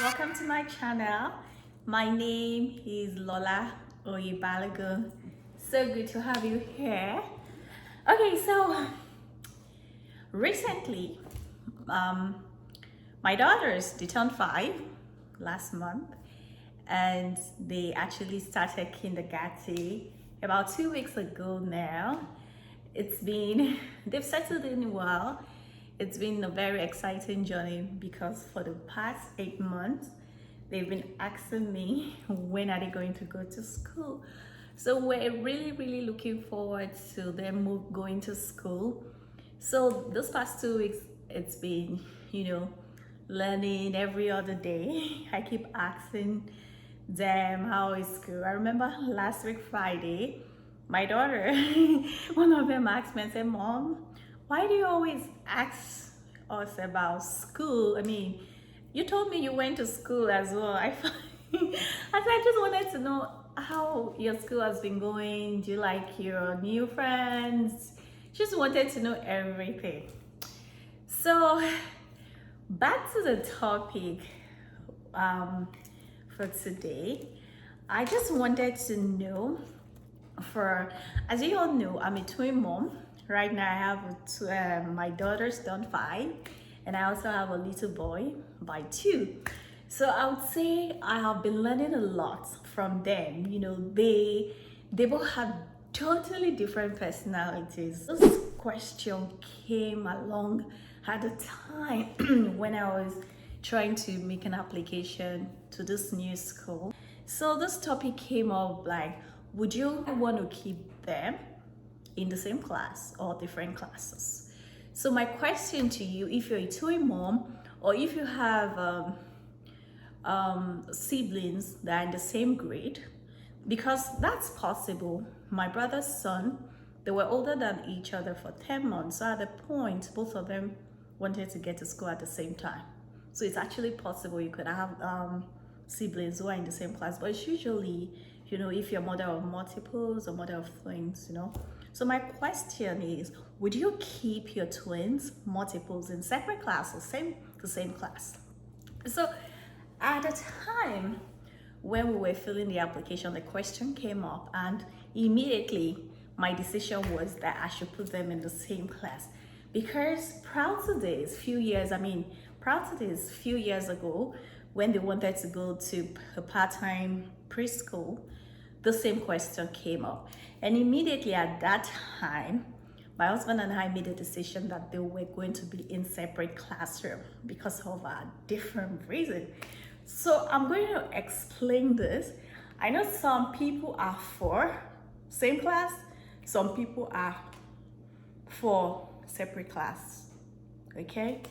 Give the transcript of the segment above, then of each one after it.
Welcome to my channel. My name is Lola Oyebalogun. So good to have you here. Okay, so recently, um, my daughters, they turned 5 last month, and they actually started kindergarten about 2 weeks ago now. They've settled in well. It's been a very exciting journey because for the past 8 months, they've been asking me when are they going to go to school. So we're really looking forward to them going to school. So this past 2 weeks, it's been, learning every other day. I keep asking them how is school. I remember last week Friday, my daughter, one of them asked me and said, Mom, why do you always ask us about school? I mean, you told me you went to school as well. I just wanted to know how your school has been going. Do you like your new friends? Just wanted to know everything. So back to the topic for today. I just wanted to know, as you all know, I'm a twin mom. Right now I have my daughter's done 5, and I also have a little boy by 2. So I would say I have been learning a lot from them. They both have totally different personalities. This question came along at a time when I was trying to make an application to this new school. So this topic came up like, would you want to keep them in the same class or different classes? So my question to you, if you're a twin mom or if you have siblings that are in the same grade, because that's possible. My brother's son, they were older than each other for 10 months. So at the point, both of them wanted to get to school at the same time. So it's actually possible you could have siblings who are in the same class, but it's usually, if you're mother of multiples or mother of twins. So my question is, would you keep your twins, multiples in separate classes, the same class? So at the time when we were filling the application, the question came up, and immediately my decision was that I should put them in the same class. Because prior to this, few years ago, when they wanted to go to a part-time preschool, the same question came up. And immediately at that time, my husband and I made a decision that they were going to be in separate classroom because of a different reason. So I'm going to explain this. I know some people are for same class, some people are for separate class, okay?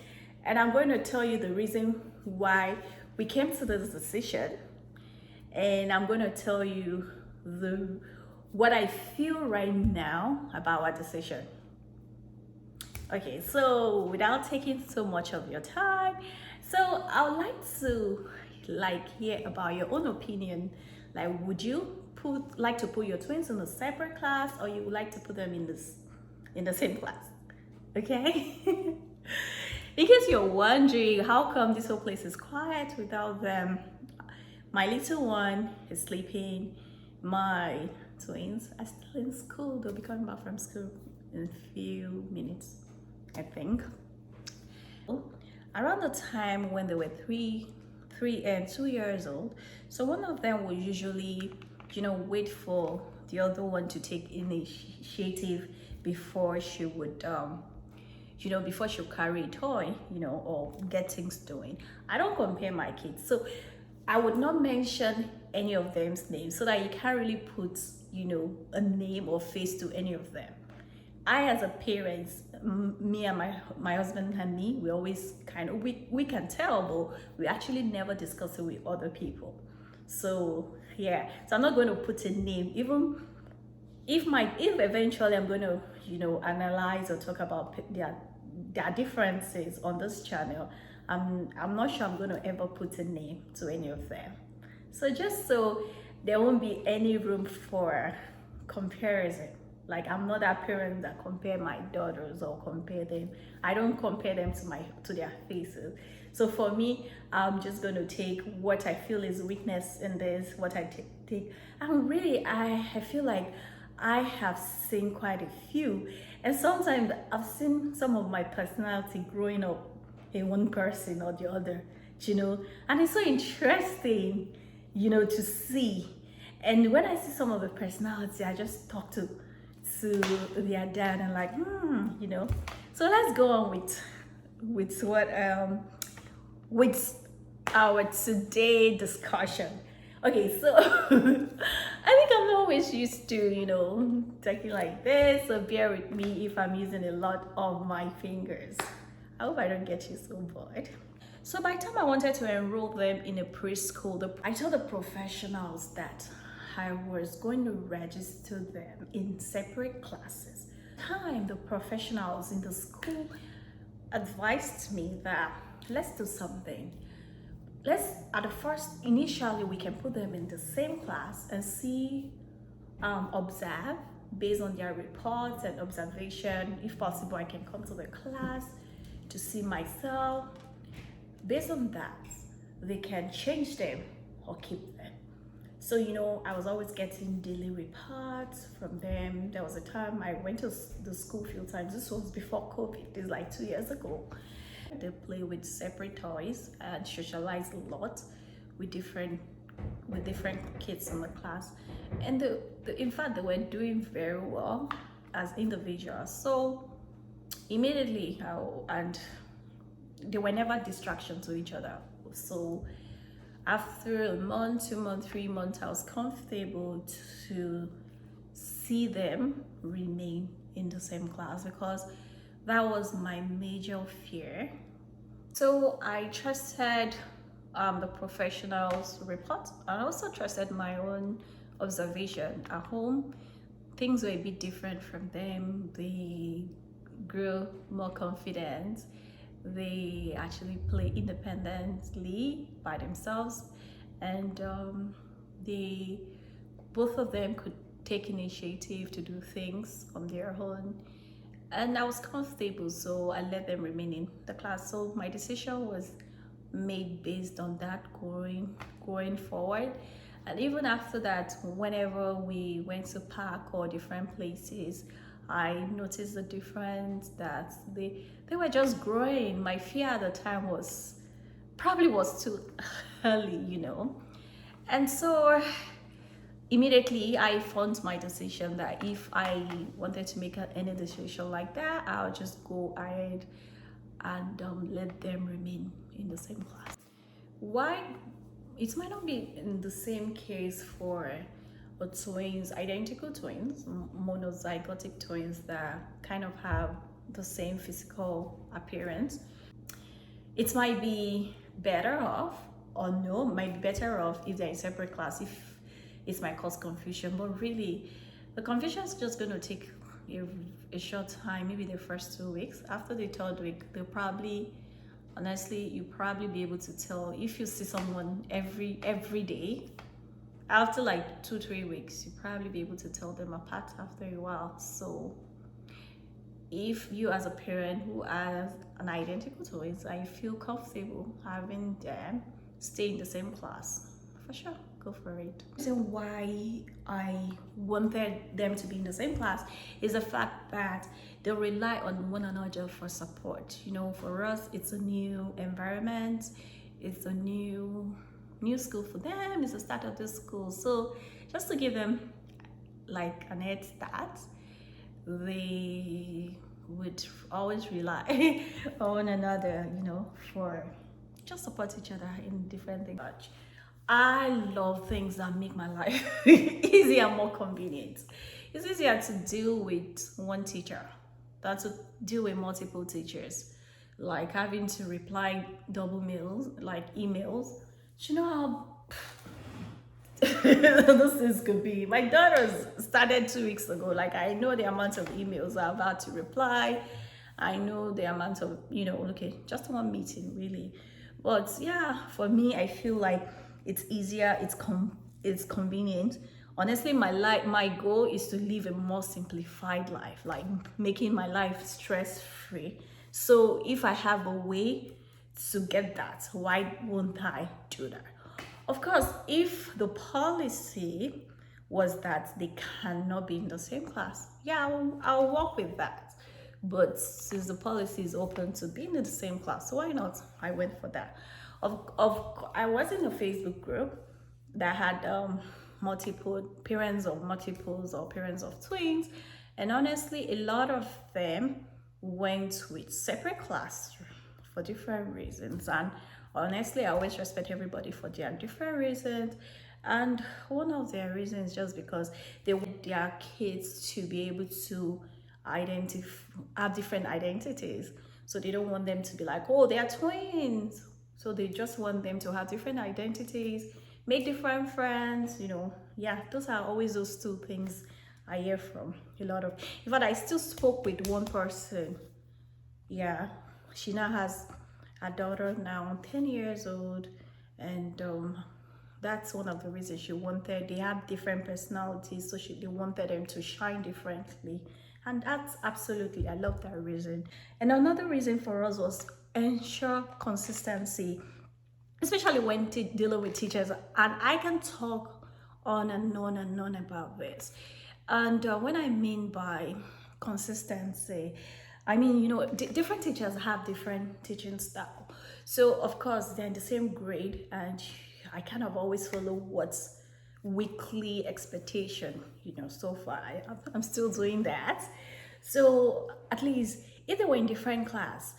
And I'm going to tell you the reason why we came to this decision, and I'm going to tell you what I feel right now about our decision. Okay, so without taking so much of your time, so I would like to hear about your own opinion. Like, would you like to put your twins in a separate class, or you would like to put them in the same class? Okay. In case you're wondering how come this whole place is quiet without them, my little one is sleeping. My twins are still in school. They'll be coming back from school in a few minutes, I think. Around the time when they were 3 and 2 years old, so one of them would usually, wait for the other one to take initiative before she would before she'll carry a toy, or get things doing. I don't compare my kids, so I would not mention any of them's names so that you can't really put, a name or face to any of them. I, as a parent, me and my husband and me, we always we can tell, but we actually never discuss it with other people. So yeah, so I'm not going to put a name, even if eventually I'm going to, analyze or talk about their differences on this channel. I'm not sure I'm going to ever put a name to any of them. So just so there won't be any room for comparison. Like, I'm not that parent that compare my daughters or compare them. I don't compare them to their faces. So for me, I'm just going to take what I feel is weakness in this, what I take. And really, I feel like I have seen quite a few. And sometimes I've seen some of my personality growing up in one person or the other, you know. And it's so interesting, you know, to see. And when I see some of the personality, I just talk to their dad and like, you know. So let's go on with what with our today discussion. Okay, so I think I'm always used to, you know, talking like this, so bear with me if I'm using a lot of my fingers. I hope I don't get you so bored. So by the time I wanted to enroll them in a preschool, I told the professionals that I was going to register them in separate classes. Time the professionals in the school advised me that let's do something. Let's at the first initially we can put them in the same class and see, observe based on their reports and observation. If possible, I can come to the class to see myself. Based on that, they can change them or keep them. So, you know, I was always getting daily reports from them. There was a time I went to the school a few times. This was before COVID. This is like 2 years ago. They play with separate toys and socialize a lot with different kids in the class. And in fact, they were doing very well as individuals. So immediately, and they were never distraction to each other. So after a month, 2 months, 3 months, I was comfortable to see them remain in the same class because that was my major fear. So I trusted the professionals' report. I also trusted my own observation at home. Things were a bit different from them. They grew more confident. They actually play independently by themselves, and both of them could take initiative to do things on their own, and I was comfortable, so I let them remain in the class. So my decision was made based on that going forward. And even after that, whenever we went to park or different places, I noticed the difference that they were just growing. My fear at the time was too early, you know. And so immediately I formed my decision that if I wanted to make any decision like that, I'll just go ahead and let them remain in the same class. Why? It might not be in the same case for twins, identical twins, monozygotic twins that kind of have the same physical appearance. It might be better off, or no, might be better off if they're in separate class, if it might cause confusion. But really, the confusion is just going to take a short time, maybe the first 2 weeks. After the third week, they'll probably, honestly, you'll probably be able to tell if you see someone every day. After like 2-3 weeks, you'll probably be able to tell them apart after a while. So if you as a parent who has an identical twins, I feel comfortable having them stay in the same class, for sure, go for it. The reason why I wanted them to be in the same class is the fact that they rely on one another for support. You know, for us, it's a new environment, it's a new school for them, it's the start of the school. So just to give them like an head start, they would always rely on one another, you know, for just support each other in different things. I love things that make my life easier and more convenient. It's easier to deal with one teacher than to deal with multiple teachers, like having to reply double mails, like emails. Do you know how those things could be? My daughter's started 2 weeks ago. Like, I know the amount of emails I've had to reply. I know the amount of, you know, okay, just one meeting really. But yeah, for me, I feel like it's easier, it's convenient. Honestly, my goal is to live a more simplified life, like making my life stress-free. So if I have a way to get that, why won't I do that? Of course, if the policy was that they cannot be in the same class, yeah, I'll work with that. But since the policy is open to being in the same class, so why not? I went for that. I was in a Facebook group that had multiple parents of multiples or parents of twins, and honestly, a lot of them went with separate class for different reasons. And honestly, I always respect everybody for their different reasons. And one of their reasons just because they want their kids to be able to have different identities. So they don't want them to be like, oh, they are twins. So they just want them to have different identities, make different friends, Yeah, those are always those two things I hear from a lot of. In fact, I still spoke with one person. Yeah, she now has a daughter now, 10 years old, and that's one of the reasons she wanted. They have different personalities, so they wanted them to shine differently, and that's absolutely, I love that reason. And another reason for us was ensure consistency, especially when dealing with teachers. And I can talk on and on and on about this. And when I mean by consistency, I mean, different teachers have different teaching style. So of course, they're in the same grade, and I kind of always follow what's weekly expectation. So far, I'm still doing that. So at least if they were in different class,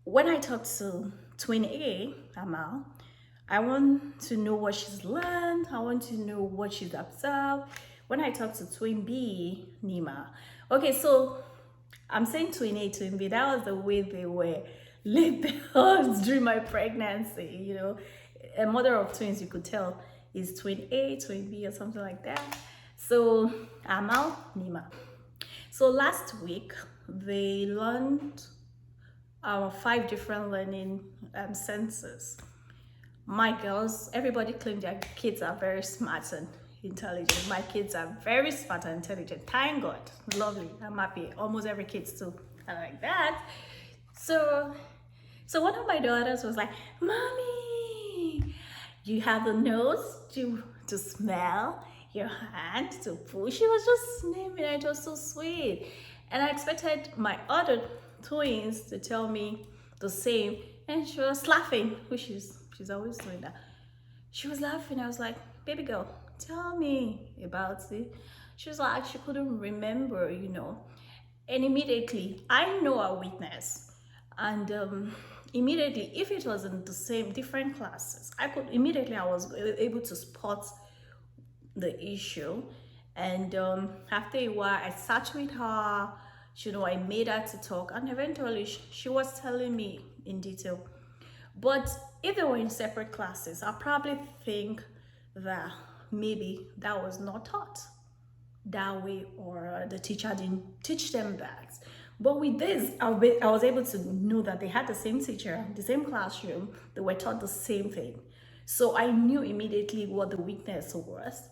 when I talk to twin A, Amal, I want to know what she's learned. I want to know what she's observed. When I talk to twin B, Nima, okay, so I'm saying twin A, twin B. That was the way they were labeled during my pregnancy. A mother of twins, you could tell, is twin A, twin B, or something like that. So Amal, Nima. So last week they learned our 5 different learning senses. My girls, everybody claimed their kids are very smart and intelligent. My kids are very smart and intelligent. Thank God. Lovely. I'm happy. Almost every kid's too. I like that. So one of my daughters was like, Mommy, you have the nose to smell, your hand to push. She was just naming it. It was so sweet. And I expected my other twins to tell me the same, and she was laughing, which she's always doing that. She was laughing. I was like, baby girl, tell me about it. She was like, she couldn't remember, And immediately, I know our weakness. And immediately, if it was in the same, different classes, I was able to spot the issue. And after a while, I sat with her, I made her to talk, and eventually she was telling me in detail. But if they were in separate classes, I probably think that maybe that was not taught that way, or the teacher didn't teach them that. But with this, I was able to know that they had the same teacher, the same classroom, they were taught the same thing. So I knew immediately what the weakness was.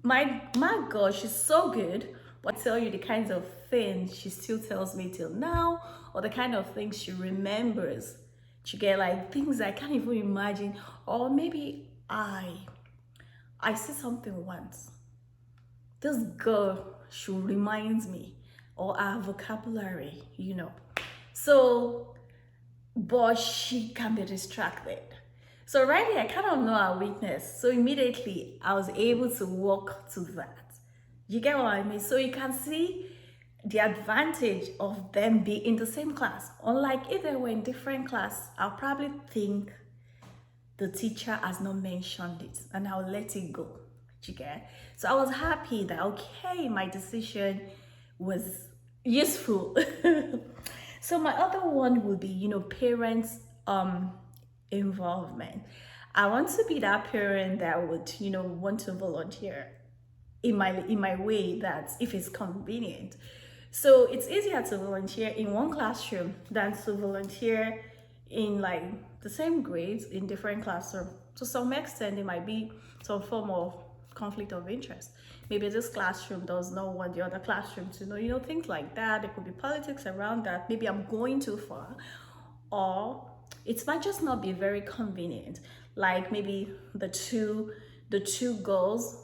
My girl, she's so good, but I tell you the kinds of things she still tells me till now, or the kind of things she remembers. She get like things I can't even imagine, or maybe I see something once. This girl, she reminds me, or our vocabulary, So, but she can be distracted. So right here, I kind of know our weakness. So immediately, I was able to walk to that. You get what I mean? So you can see the advantage of them being in the same class. Unlike if they were in different class, I'll probably think the teacher has not mentioned it, and I'll let it go. You get? So I was happy that, okay, my decision was useful. So my other one would be, parents involvement. I want to be that parent that would, want to volunteer in my way, that if it's convenient. So it's easier to volunteer in one classroom than to volunteer in like the same grades in different classrooms. To some extent, there might be some form of conflict of interest. Maybe this classroom does not want the other classroom to know, things like that. There could be politics around that. Maybe I'm going too far, or it might just not be very convenient. Like maybe the two girls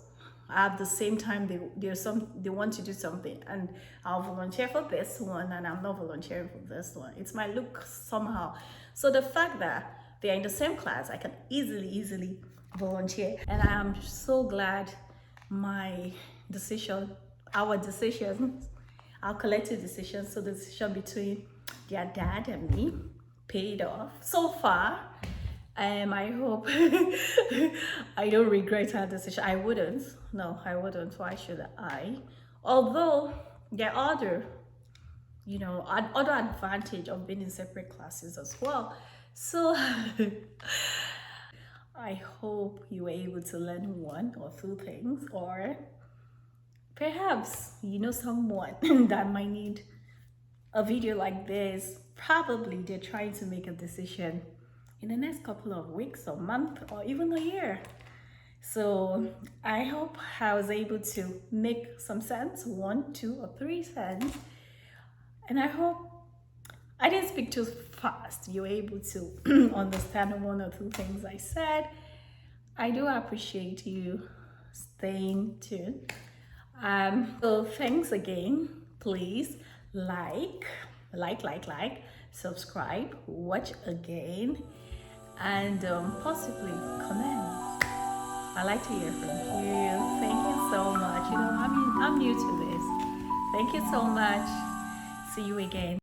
at the same time they want to do something, and I'll volunteer for this one and I'm not volunteering for this one. It might look somehow. So the fact that they're in the same class, I can easily volunteer. And I am so glad my decision, our decisions, our collective decision, so the decision between their dad and me paid off so far. I hope I don't regret our decision. I wouldn't. No, I wouldn't. Why should I? Although there are other advantage of being in separate classes as well. So I hope you were able to learn one or two things, or perhaps you know someone that might need a video like this. Probably they're trying to make a decision in the next couple of weeks or month or even a year. So I hope I was able to make some sense, 1, 2, or 3 cents. And I hope I didn't speak too fast. You were able to understand 1 or 2 things I said. I do appreciate you staying tuned. So thanks again. Please like, subscribe, watch again, and possibly comment. I like to hear from you. Thank you so much. I'm new to this. Thank you so much. See you again.